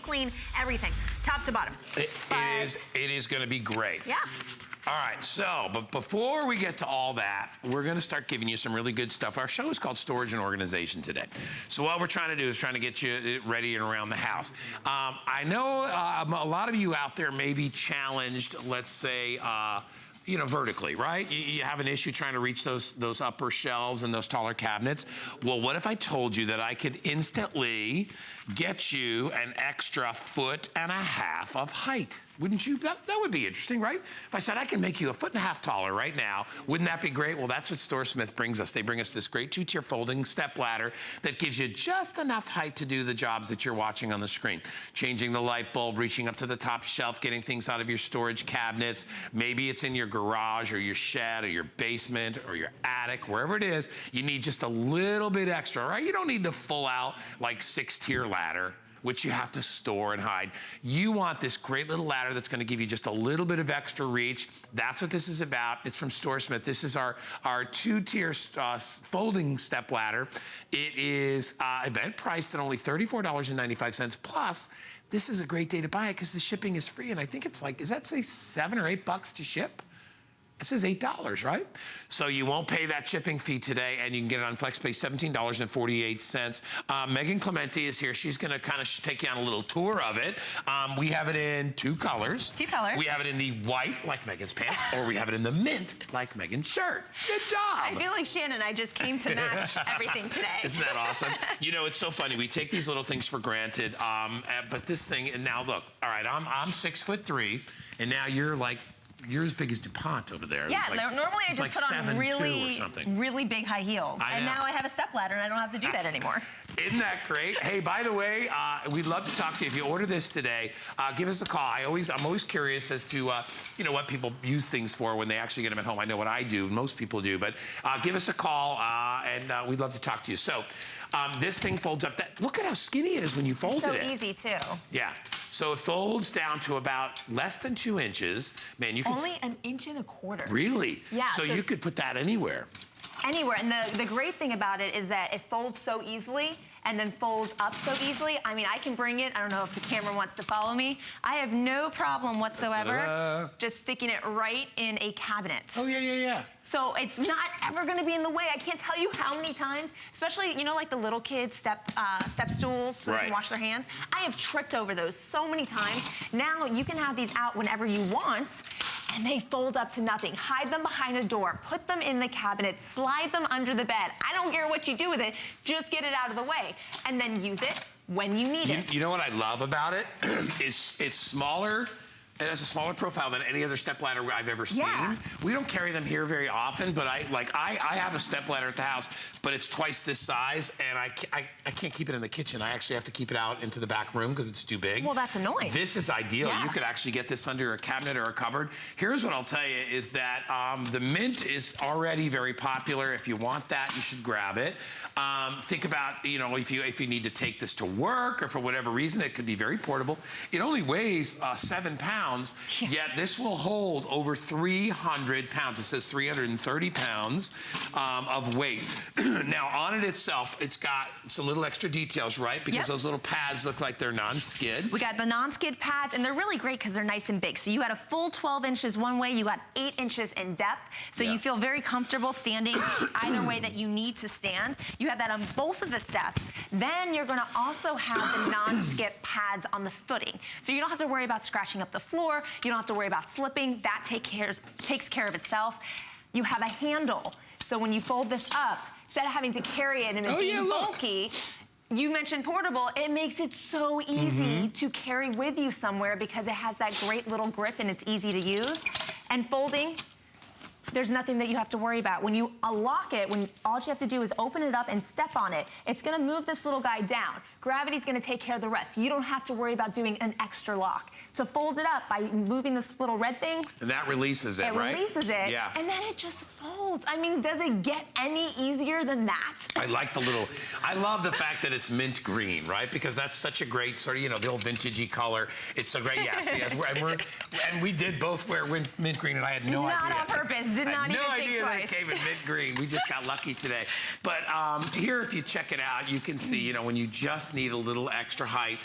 will clean everything, top to bottom. It is going to be great. Yeah. All right, so, but before we get to all that, we're gonna start giving you some really good stuff. Our show is called Storage and Organization today. So what we're trying to do is trying to get you ready and around the house. I know a lot of you out there may be challenged, let's say, you know, vertically, right? You have an issue trying to reach those upper shelves and those taller cabinets. Well, what if I told you that I could instantly get you an extra 1.5 feet of height? Wouldn't you? That would be interesting, right? If I said I can make you 1.5 feet taller right now, wouldn't that be great? Well, that's what StoreSmith brings us. They bring us this great 2-tier folding step ladder that gives you just enough height to do the jobs that you're watching on the screen. Changing the light bulb, reaching up to the top shelf, getting things out of your storage cabinets. Maybe it's in your garage or your shed or your basement or your attic, wherever it is, you need just a little bit extra, right? You don't need the full out like 6-tier ladder, which you have to store and hide. You want this great little ladder that's gonna give you just a little bit of extra reach. That's what this is about. It's from StoreSmith. This is our 2-tier folding step ladder. It is event priced at only $34.95 plus. This is a great day to buy it because the shipping is free, and I think it's like, does that say $7 or $8 to ship? It says $8, right? So you won't pay that shipping fee today, and you can get it on FlexPay, $17.48. Megan Clementi is here. She's gonna kind of take you on a little tour of it. We have it in 2 colors. 2 colors. We have it in the white, like Megan's pants, or we have it in the mint, like Megan's shirt. Good job. I feel like Shannon, I just came to match everything today. Isn't that awesome? You know, it's so funny. We take these little things for granted, but this thing, and now look, all right, I'm 6'3", and now you're like, you're as big as DuPont over there. Yeah, like, normally I just like put on really big high heels. And now I have a step ladder and I don't have to do that anymore. Isn't that great? Hey, by the way, we'd love to talk to you. If you order this today, give us a call. I'm always curious as to you know, what people use things for when they actually get them at home. I know what I do, most people do, but give us a call and we'd love to talk to you. So this thing folds up. Look at how skinny it is when you fold it. So easy too. Yeah. So it folds down to about less than 2 inches. Man, you can only 1.25 inches. Really? Yeah. So you could put that anywhere. Anywhere, and the great thing about it is that it folds so easily and then folds up so easily. I mean, I can bring it. I don't know if the camera wants to follow me. I have no problem whatsoever just sticking it right in a cabinet. Oh, yeah. So it's not ever gonna be in the way. I can't tell you how many times, especially, you know, like the little kids step stools so they can wash their hands. I have tripped over those so many times. Now you can have these out whenever you want, and they fold up to nothing. Hide them behind a door, put them in the cabinet, slide them under the bed. I don't care what you do with it, just get it out of the way, and then use it when you need it. You know what I love about it? is it's smaller. It has a smaller profile than any other stepladder I've ever seen. Yeah. We don't carry them here very often, but I have a stepladder at the house, but it's twice this size, and I can't keep it in the kitchen. I actually have to keep it out into the back room because it's too big. Well, that's annoying. This is ideal. Yeah. You could actually get this under a cabinet or a cupboard. Here's what I'll tell you is that the mint is already very popular. If you want that, you should grab it. Think about, you know, if you need to take this to work or for whatever reason, it could be very portable. It only weighs 7 pounds. Yet this will hold over 300 pounds. It says 330 pounds of weight. Now, on it itself, it's got some little extra details, right? Because those little pads look like they're non-skid. We got the non-skid pads, and they're really great because they're nice and big. So you got a full 12 inches one way, you got 8 inches in depth. So you feel very comfortable standing either way that you need to stand. You have that on both of the steps. Then you're gonna also have the non-skid pads on the footing. So you don't have to worry about scratching up the floor. You don't have to worry about slipping. That takes care of itself. You have a handle. So when you fold this up, instead of having to carry it and it being bulky, you mentioned portable, it makes it so easy to carry with you somewhere because it has that great little grip and it's easy to use. And folding, there's nothing that you have to worry about. When you unlock it, all you have to do is open it up and step on it. It's gonna move this little guy down. Gravity's gonna take care of the rest. You don't have to worry about doing an extra lock. To fold it up by moving this little red thing. And that releases it, right? It releases it, and then it just folds. I mean, does it get any easier than that? I like I love the fact that it's mint green, right? Because that's such a great sort of, you know, the old vintagey color. It's so great, yes. And we did both wear mint green, and I had no idea. Not on purpose, did not even think twice. No idea that it came in mint green. We just got lucky today. But here, if you check it out, you can see, you know, when you just just need a little extra height.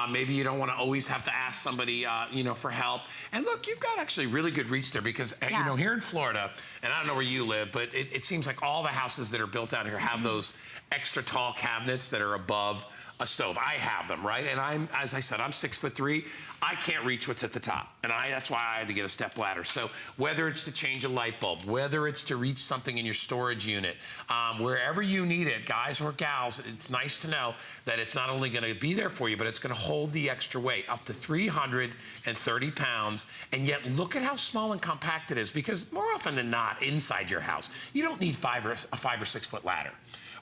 Maybe you don't want to always have to ask somebody, you know, for help. And look, you've got actually really good reach there because, you know, here in Florida, and I don't know where you live, but it seems like all the houses that are built out here have those extra tall cabinets that are above a stove. I have them, right? And as I said, I'm 6'3". I can't reach what's at the top. And that's why I had to get a step ladder. So whether it's to change a light bulb, whether it's to reach something in your storage unit, wherever you need it, guys or gals, it's nice to know that it's not only gonna be there for you, but it's gonna hold the extra weight, up to 330 pounds. And yet look at how small and compact it is, because more often than not, inside your house, you don't need a 5 or 6 foot ladder.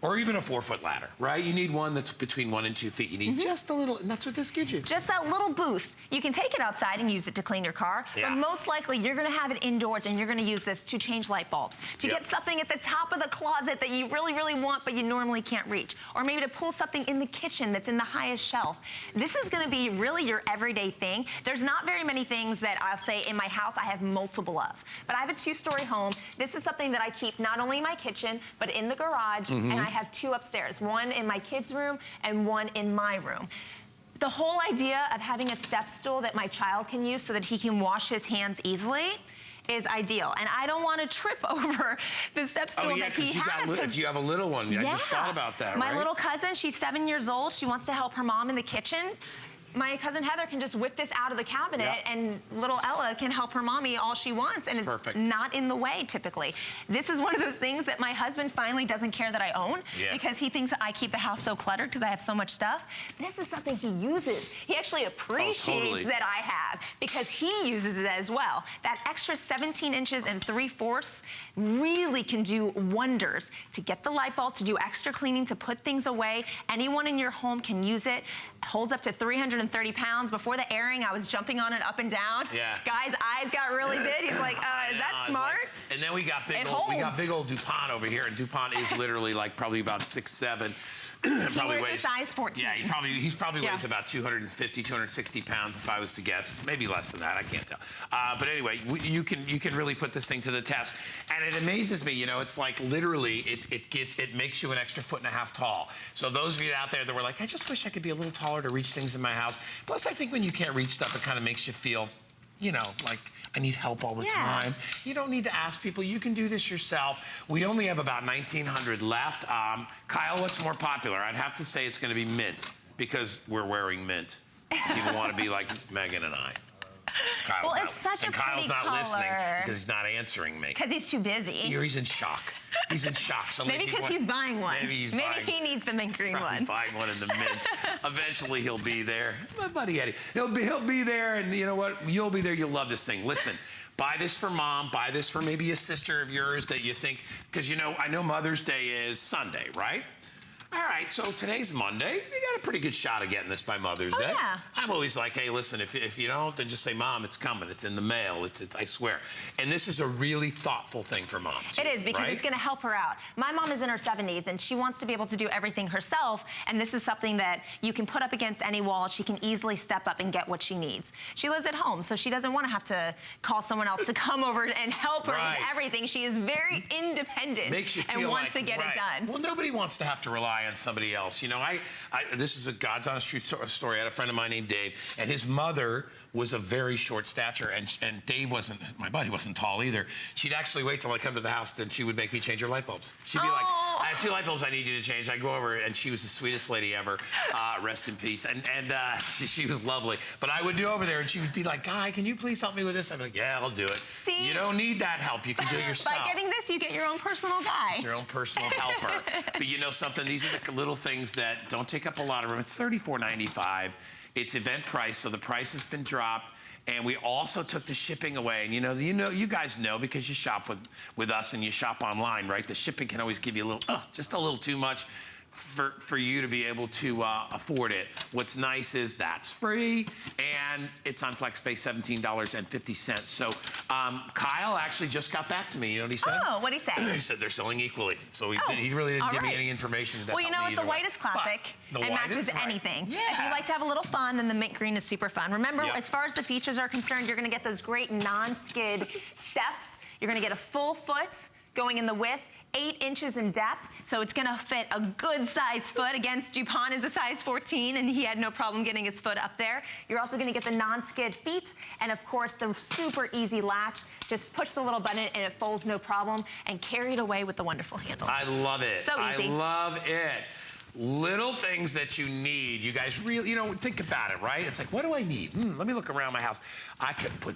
Or even a 4-foot ladder, right? You need one that's between 1 and 2 feet. You need just a little, and that's what this gives you. Just that little boost. You can take it outside and use it to clean your car, but most likely you're gonna have it indoors and you're gonna use this to change light bulbs, to get something at the top of the closet that you really, really want, but you normally can't reach. Or maybe to pull something in the kitchen that's in the highest shelf. This is gonna be really your everyday thing. There's not very many things that I'll say in my house I have multiple of, but I have a 2-story home. This is something that I keep not only in my kitchen, but in the garage, and I have 2 upstairs, one in my kids' room and one in my room. The whole idea of having a step stool that my child can use so that he can wash his hands easily is ideal. And I don't want to trip over the step stool that he has. If you have a little one, I just thought about that, My little cousin, she's 7 years old. She wants to help her mom in the kitchen. My cousin Heather can just whip this out of the cabinet and little Ella can help her mommy all she wants, and it's not in the way typically. This is one of those things that my husband finally doesn't care that I own because he thinks I keep the house so cluttered because I have so much stuff. This is something he uses. He actually appreciates that I have because he uses it as well. That extra 17 inches and 3/4 really can do wonders to get the light bulb, to do extra cleaning, to put things away. Anyone in your home can use it. Holds up to 330 pounds. Before the airing, I was jumping on it up and down. Guy's eyes got really big. He's like, is that smart? Like, and then we got big old DuPont over here, and DuPont is literally like probably about 6'7". He wears a size 14. Yeah, he probably weighs about 250, 260 pounds if I was to guess. Maybe less than that, I can't tell. But anyway, you can really put this thing to the test. And it amazes me, you know, it's like literally it makes you an extra 1.5 feet tall. So those of you out there that were like, I just wish I could be a little taller to reach things in my house. Plus, I think when you can't reach stuff, it kind of makes you feel, you know, like I need help all the time. You don't need to ask people. You can do this yourself. We only have about 1,900 left. Kyle, what's more popular? I'd have to say it's going to be mint because we're wearing mint. People want to be like Megan and I. It's such a Kyle's pretty not color. listening because he's not answering me. Because he's too busy. He's in shock. He's in shock. So maybe because he's buying one. Maybe he needs the mint green one. Buying one in the mint. Eventually he'll be there. My buddy Eddie. He'll be there, and you know what? You'll be there. You'll love this thing. Listen. Buy this for mom. Buy this for maybe a sister of yours that you think, because you know, I know Mother's Day is Sunday, right? All right, so today's Monday. You got a pretty good shot of getting this by Mother's Day. Yeah. I'm always like, hey, listen, if you don't, then just say, Mom, it's coming. It's in the mail. It's I swear. And this is a really thoughtful thing for mom. It is, because it's going to help her out. My mom is in her 70s, and she wants to be able to do everything herself, and this is something that you can put up against any wall. She can easily step up and get what she needs. She lives at home, so she doesn't want to have to call someone else to come over and help her with everything. She is very independent and wants to get it done. Well, nobody wants to have to rely on somebody else. You know, this is a God's honest truth story. I had a friend of mine named Dave, and his mother was a very short stature, and Dave wasn't, my buddy wasn't tall either. She'd actually wait till I come to the house, and she would make me change her light bulbs. She'd be like, I have 2 light bulbs I need you to change. I'd go over, and she was the sweetest lady ever. Rest in peace. And she was lovely. But I would go over there, and she would be like, Guy, can you please help me with this? I'd be like, yeah, I'll do it. See? You don't need that help. You can do it yourself. By getting this, you get your own personal guy. Your own personal helper. But you know something? These are the little things that don't take up a lot of room. It's $34.95. It's event price, so the price has been dropped. And we also took the shipping away. And you guys know because you shop with us and you shop online, right? The shipping can always give you a little, just a little too much for you to be able to afford it. What's nice is that's free, and it's on FlexPay, $17.50. So Kyle actually just got back to me. You know what he said? Oh, what'd he say? He said they're selling equally. So he really didn't give me any information. Well, you know what? The white is classic and matches anything. Yeah. If you like to have a little fun, then the mint green is super fun. Remember, as far as the features are concerned, you're going to get those great non-skid steps. You're going to get a full foot going in the width, 8 inches in depth, so it's gonna fit a good size foot. Again, Dupont is a size 14 and he had no problem getting his foot up there. You're also gonna get the non-skid feet and of course the super easy latch. Just push the little button and it folds no problem and carry it away with the wonderful handle. I love it. So easy. I love it. Little things that you need. You guys really, think about it, right? It's like, what do I need? Let me look around my house.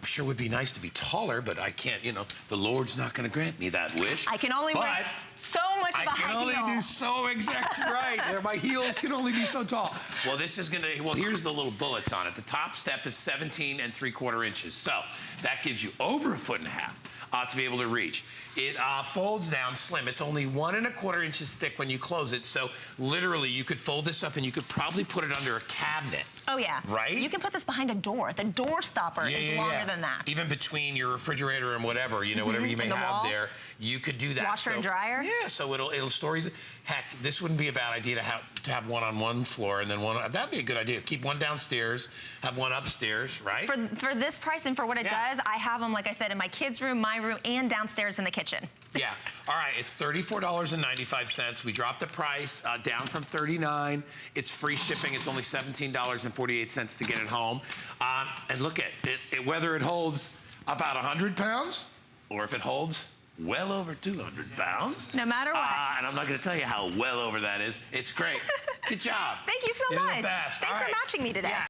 Sure would be nice to be taller, but I can't, the Lord's not going to grant me that wish. I can only wear so much of a high heel. I can only do so exactly right. My heels can only be so tall. Well, here's the little bullets on it. The top step is 17 3/4 inches. So that gives you over 1.5 feet to be able to reach. It folds down slim. It's only 1 1/4 inches thick when you close it. So literally you could fold this up and you could probably put it under a cabinet. Oh yeah. Right? You can put this behind a door. The door stopper is longer than that. Even between your refrigerator and whatever, whatever you may have there, you could do that. Washer and dryer. Yeah, so it'll store easy. Heck, this wouldn't be a bad idea to have one on one floor and then one. That'd be a good idea. Keep one downstairs, have one upstairs, right? For this price and for what it does, I have them, like I said, in my kids' room, my room, and downstairs in the kitchen. Yeah. All right. It's $34.95. We dropped the price down from $39. It's free shipping. It's only $17.48 to get it home. And look at it, whether it holds about 100 pounds or if it holds well over 200 pounds. No matter what. And I'm not going to tell you how well over that is. It's great. Good job. Thank you so much. You're the best. Thanks for matching me today. Yeah.